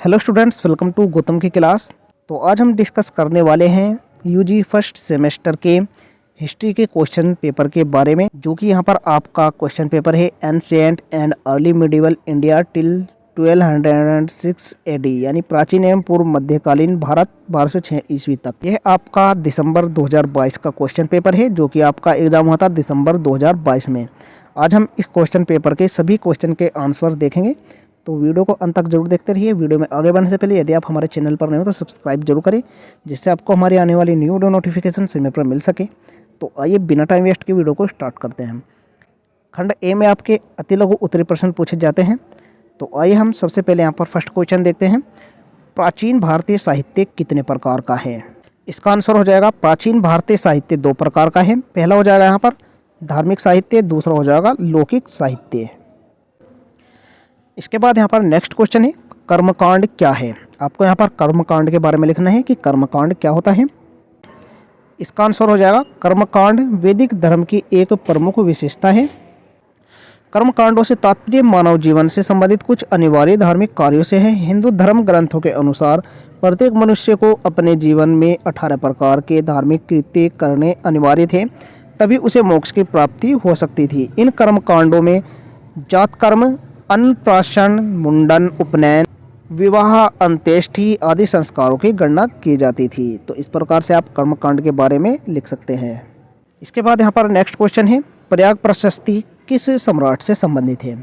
Hello students, welcome to Gautam की class. तो आज हम डिस्कस करने वाले हैं यूजी फर्स्ट सेमेस्टर के हिस्ट्री के क्वेश्चन पेपर के बारे में, जो कि यहाँ पर आपका क्वेश्चन पेपर है ancient and early medieval India till 1206 AD, यानी प्राचीन एवं पूर्व मध्यकालीन भारत 1206 ईस्वी तक। यह आपका दिसंबर 2022 का क्वेश्चन पेपर है, जो कि आपका एग्जाम हुआ था दिसंबर 2022 में। आज हम इस क्वेश्चन पेपर के सभी क्वेश्चन के आंसर देखेंगे, तो वीडियो को अंत तक जरूर देखते रहिए। वीडियो में आगे बढ़ने से पहले यदि आप हमारे चैनल पर नए हो तो सब्सक्राइब जरूर करें, जिससे आपको हमारी आने वाली न्यू वीडियो नोटिफिकेशन समय पर मिल सके। तो आइए बिना टाइम वेस्ट के वीडियो को स्टार्ट करते हैं। खंड ए में आपके अति लघु उत्तरीय प्रश्न पूछे जाते हैं। तो आइए हम सबसे पहले यहाँ पर फर्स्ट क्वेश्चन देखते हैं। प्राचीन भारतीय साहित्य कितने प्रकार का है? इसका आंसर हो जाएगा प्राचीन भारतीय साहित्य 2 प्रकार का है। पहला हो जाएगा यहाँ पर धार्मिक साहित्य, दूसरा हो जाएगा लौकिक साहित्य। इसके बाद यहाँ पर नेक्स्ट क्वेश्चन है, कर्मकांड क्या है? आपको यहाँ पर कर्मकांड के बारे में लिखना है कि कर्मकांड क्या होता है। इसका आंसर हो जाएगा कर्मकांड वैदिक धर्म की एक प्रमुख विशेषता है। कर्मकांडों से तात्पर्य मानव जीवन से संबंधित कुछ अनिवार्य धार्मिक कार्यों से है। हिंदू धर्म ग्रंथों के अनुसार प्रत्येक मनुष्य को अपने जीवन में 18 प्रकार के धार्मिक कृत्य करने अनिवार्य थे, तभी उसे मोक्ष की प्राप्ति हो सकती थी। इन कर्मकांडों में जात कर्म, अन्नप्राशन, मुंडन, उपनयन, विवाह, अंत्येष्टि आदि संस्कारों की गणना की जाती थी। तो इस प्रकार से आप कर्मकांड के बारे में लिख सकते हैं। इसके बाद यहाँ पर नेक्स्ट क्वेश्चन है, प्रयाग प्रशस्ति किस सम्राट से संबंधित है?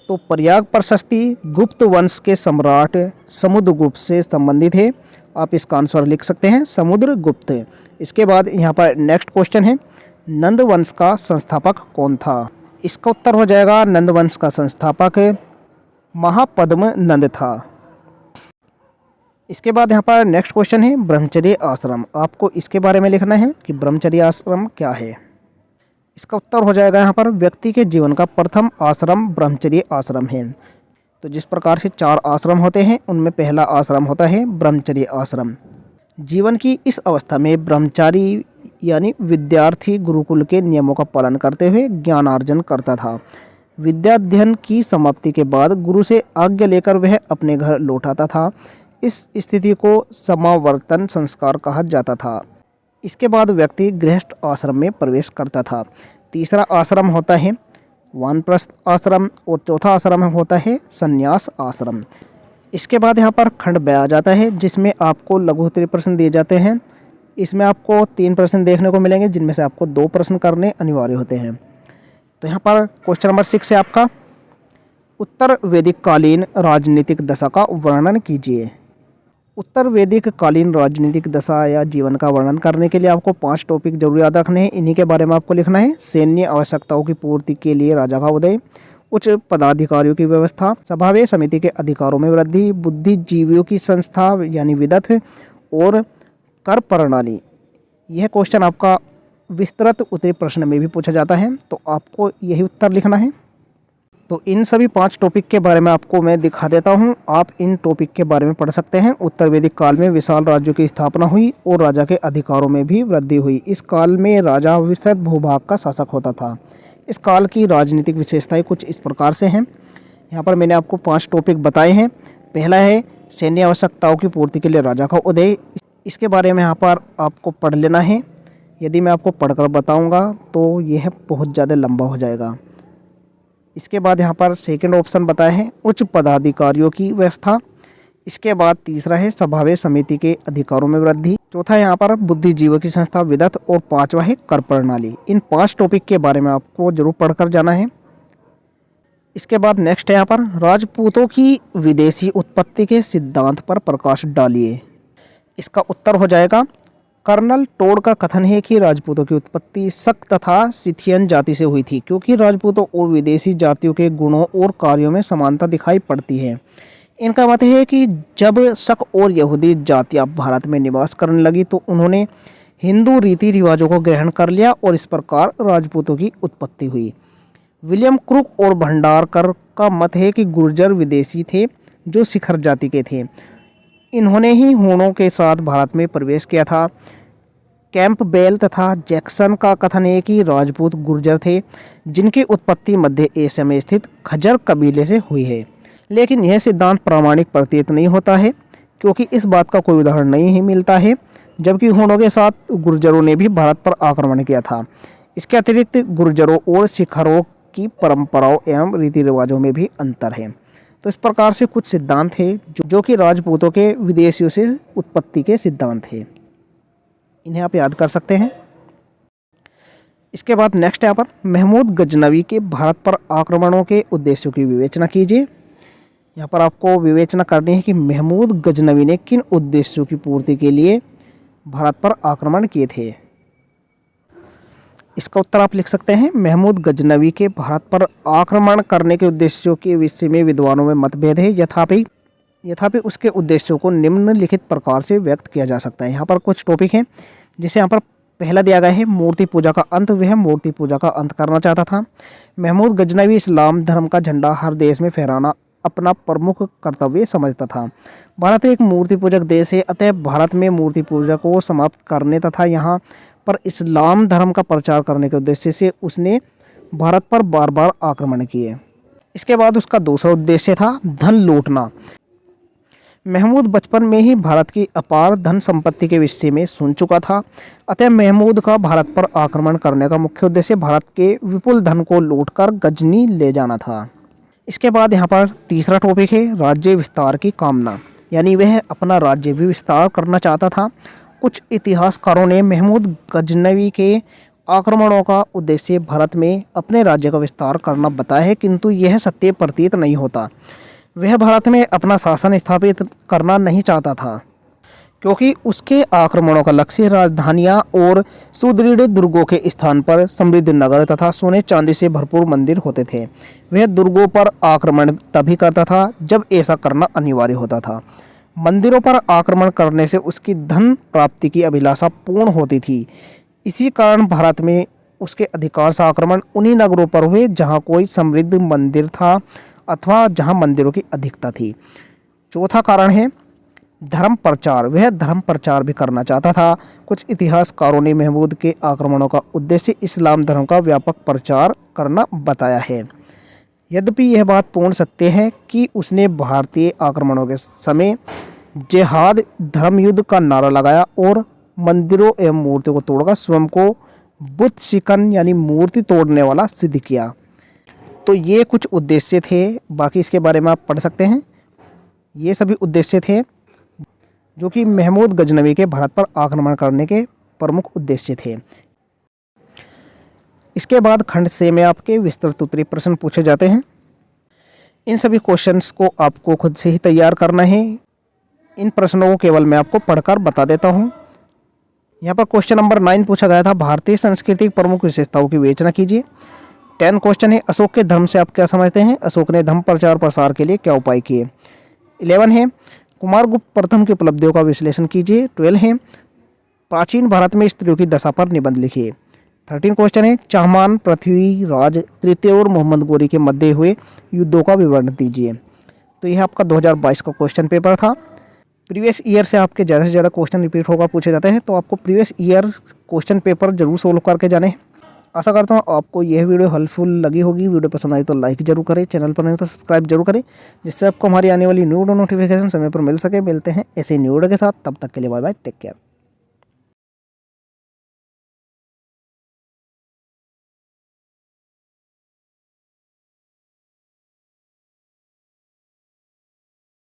तो प्रयाग प्रशस्ति गुप्त वंश के सम्राट समुद्रगुप्त से संबंधित है। आप इसका आंसर लिख सकते हैं समुद्रगुप्त। इसके बाद यहाँ पर नेक्स्ट क्वेश्चन है, नंद वंश का संस्थापक कौन था? इसका उत्तर हो जाएगा नंद वंश का संस्थापक महापद्म नंद था। इसके बाद यहाँ पर नेक्स्ट क्वेश्चन है, ब्रह्मचर्य आश्रम। आपको इसके बारे में लिखना है कि ब्रह्मचर्य आश्रम क्या है। इसका उत्तर हो जाएगा यहाँ पर व्यक्ति के जीवन का प्रथम आश्रम ब्रह्मचर्य आश्रम है। तो जिस प्रकार से 4 आश्रम होते हैं, उनमें पहला आश्रम होता है ब्रह्मचर्य आश्रम। जीवन की इस अवस्था में ब्रह्मचारी यानी विद्यार्थी गुरुकुल के नियमों का पालन करते हुए ज्ञानार्जन करता था। विद्याध्ययन की समाप्ति के बाद गुरु से आज्ञा लेकर वह अपने घर लौट आता था। इस स्थिति को समावर्तन संस्कार कहा जाता था। इसके बाद व्यक्ति गृहस्थ आश्रम में प्रवेश करता था। तीसरा आश्रम होता है वानप्रस्थ आश्रम और चौथा आश्रम होता है संन्यास आश्रम। इसके बाद यहाँ पर खंड ब आ जाता है, जिसमें आपको लघु उत्तरीय प्रश्न दिए जाते हैं। इसमें आपको 3 प्रश्न देखने को मिलेंगे, जिनमें से आपको 2 प्रश्न करने अनिवार्य होते हैं। तो यहाँ पर क्वेश्चन नंबर 6 है आपका, उत्तर वैदिक कालीन राजनीतिक दशा का वर्णन कीजिए। उत्तर वैदिक कालीन राजनीतिक दशा या जीवन का वर्णन करने के लिए आपको 5 टॉपिक जरूर याद रखने हैं। इन्हीं के बारे में आपको लिखना है। सैन्य आवश्यकताओं की पूर्ति के लिए राजा का उदय, उच्च पदाधिकारियों की व्यवस्था, सभाव्य समिति के अधिकारों में वृद्धि, बुद्धिजीवियों की संस्था यानी विदथ, और कर प्रणाली। यह क्वेश्चन आपका विस्तृत उत्तरीय प्रश्न में भी पूछा जाता है, तो आपको यही उत्तर लिखना है। तो इन सभी 5 टॉपिक के बारे में आपको मैं दिखा देता हूं। आप इन टॉपिक के बारे में पढ़ सकते हैं। उत्तर वैदिक काल में विशाल राज्यों की स्थापना हुई और राजा के अधिकारों में भी वृद्धि हुई। इस काल में राजा विस्तृत भूभाग का शासक होता था। इस काल की राजनीतिक विशेषताएं कुछ इस प्रकार से हैं। यहाँ पर मैंने आपको 5 टॉपिक बताए हैं। पहला है सैन्य आवश्यकताओं की पूर्ति के लिए राजा का उदय। इसके बारे में यहाँ पर आपको पढ़ लेना है। यदि मैं आपको पढ़कर बताऊँगा तो यह बहुत ज़्यादा लंबा हो जाएगा। इसके बाद यहाँ पर सेकंड ऑप्शन बताया है उच्च पदाधिकारियों की व्यवस्था। इसके बाद तीसरा है सभाव्य समिति के अधिकारों में वृद्धि। चौथा यहाँ पर बुद्धिजीवियों की संस्था विदथ, और 5वां है कर प्रणाली। इन 5 टॉपिक के बारे में आपको जरूर पढ़कर जाना है। इसके बाद नेक्स्ट है यहाँ पर राजपूतों की विदेशी उत्पत्ति के सिद्धांत पर प्रकाश डालिए। इसका उत्तर हो जाएगा कर्नल टोड का कथन है कि राजपूतों की उत्पत्ति शक तथा सिथियन जाति से हुई थी, क्योंकि राजपूतों और विदेशी जातियों के गुणों और कार्यों में समानता दिखाई पड़ती है। इनका मत है कि जब शक और यहूदी जातियां भारत में निवास करने लगी तो उन्होंने हिंदू रीति रिवाजों को ग्रहण कर लिया और इस प्रकार राजपूतों की उत्पत्ति हुई। विलियम क्रूक और भंडारकर का मत है कि गुर्जर विदेशी थे जो शिखर जाति के थे। इन्होंने ही हूणों के साथ भारत में प्रवेश किया था। कैंपबेल तथा जैक्सन का कथन है कि राजपूत गुर्जर थे जिनकी उत्पत्ति मध्य एशिया में स्थित खजर कबीले से हुई है। लेकिन यह सिद्धांत प्रामाणिक प्रतीत नहीं होता है, क्योंकि इस बात का कोई उदाहरण नहीं ही मिलता है, जबकि हुनों के साथ गुर्जरों ने भी भारत पर आक्रमण किया था। इसके अतिरिक्त गुर्जरों और सिखरों की परंपराओं एवं रीति रिवाजों में भी अंतर है। तो इस प्रकार से कुछ सिद्धांत है जो कि राजपूतों के विदेशियों से उत्पत्ति के सिद्धांत है, इन्हें आप याद कर सकते हैं। इसके बाद नेक्स्ट यहाँ पर महमूद गजनवी के भारत पर आक्रमणों के उद्देश्यों की विवेचना कीजिए। यहाँ पर आपको विवेचना करनी है कि महमूद गजनवी ने किन उद्देश्यों की पूर्ति के लिए भारत पर आक्रमण किए थे। इसका उत्तर आप लिख सकते हैं, महमूद गजनवी के भारत पर आक्रमण करने के उद्देश्यों के विषय में विद्वानों में मतभेद है। यथापि उसके उद्देश्यों को निम्नलिखित प्रकार से व्यक्त किया जा सकता है। यहाँ पर कुछ टॉपिक हैं, जिसे यहाँ पर पहला दिया गया है मूर्ति पूजा का अंत। वह मूर्ति पूजा का अंत करना चाहता था। महमूद गजनवी इस्लाम धर्म का झंडा हर देश में फहराना अपना प्रमुख कर्तव्य समझता था। भारत एक मूर्ति पूजक देश है, अतः भारत में मूर्ति पूजा को समाप्त करने तथा यहाँ पर इस्लाम धर्म का प्रचार करने के उद्देश्य से उसने भारत पर बार बार आक्रमण किए। इसके बाद उसका दूसरा उद्देश्य था धन लूटना। महमूद बचपन में ही भारत की अपार धन संपत्ति के विषय में सुन चुका था, अतः महमूद का भारत पर आक्रमण करने का मुख्य उद्देश्य भारत के विपुल धन को लूटकर गजनी ले जाना था। इसके बाद यहाँ पर तीसरा टॉपिक है राज्य विस्तार की कामना, यानी वह अपना राज्य भी विस्तार करना चाहता था। कुछ इतिहासकारों ने महमूद गजनवी के आक्रमणों का उद्देश्य भारत में अपने राज्य का विस्तार करना बताया है, किंतु यह सत्य प्रतीत नहीं होता। वह भारत में अपना शासन स्थापित करना नहीं चाहता था, क्योंकि उसके आक्रमणों का लक्ष्य राजधानियां और सुदृढ़ दुर्गों के स्थान पर समृद्ध नगर तथा सोने चांदी से भरपूर मंदिर होते थे। वह दुर्गों पर आक्रमण तभी करता था जब ऐसा करना अनिवार्य होता था। मंदिरों पर आक्रमण करने से उसकी धन प्राप्ति की अभिलाषा पूर्ण होती थी। इसी कारण भारत में उसके अधिकांश आक्रमण उन्हीं नगरों पर हुए जहाँ कोई समृद्ध मंदिर था अथवा जहाँ मंदिरों की अधिकता थी। चौथा कारण है धर्म प्रचार। वह धर्म प्रचार भी करना चाहता था। कुछ इतिहासकारों ने महमूद के आक्रमणों का उद्देश्य इस्लाम धर्म का व्यापक प्रचार करना बताया है। यद्यपि यह बात पूर्ण सत्य है कि उसने भारतीय आक्रमणों के समय जिहाद धर्म युद्ध का नारा लगाया और मंदिरों एवं मूर्तियों को तोड़कर स्वयं को बुत शिकन यानी मूर्ति तोड़ने वाला सिद्ध किया। तो ये कुछ उद्देश्य थे, बाकी इसके बारे में आप पढ़ सकते हैं। ये सभी उद्देश्य थे जो कि महमूद गजनवी के भारत पर आक्रमण करने के प्रमुख उद्देश्य थे। इसके बाद खंड से में आपके विस्तृत उत्तरीय प्रश्न पूछे जाते हैं। इन सभी क्वेश्चंस को आपको खुद से ही तैयार करना है। इन प्रश्नों को केवल मैं आपको पढ़कर बता देता हूँ। यहाँ पर क्वेश्चन नंबर 9 पूछा गया था, भारतीय संस्कृति की प्रमुख विशेषताओं की विवेचना कीजिए। 10 क्वेश्चन है, अशोक के धर्म से आप क्या समझते हैं? अशोक ने धर्म प्रचार प्रसार के लिए क्या उपाय किए? 11 है, कुमारगुप्त प्रथम की उपलब्धियों का विश्लेषण कीजिए। 12 है, प्राचीन भारत में स्त्रियों की दशा पर निबंध लिखिए। 13 क्वेश्चन है, चाहमान पृथ्वीराज तृतीय और मोहम्मद गोरी के मध्य हुए युद्धों का विवरण दीजिए। तो यह आपका 2022 का क्वेश्चन पेपर था। प्रीवियस ईयर से आपके ज़्यादा से ज़्यादा क्वेश्चन रिपीट होगा पूछे जाते हैं, तो आपको प्रीवियस ईयर क्वेश्चन पेपर जरूर सोल्व करके जाने हैं। आशा करता हूँ आपको यह वीडियो हेल्पफुल लगी होगी। वीडियो पसंद आई तो लाइक जरूर करें, चैनल पर नहीं तो सब्सक्राइब जरूर करें, जिससे आपको हमारी आने वाली न्यू नोटिफिकेशन समय पर मिल सके। मिलते हैं ऐसे न्यू वीडियो के साथ, तब तक के लिए बाय बाय, टेक केयर।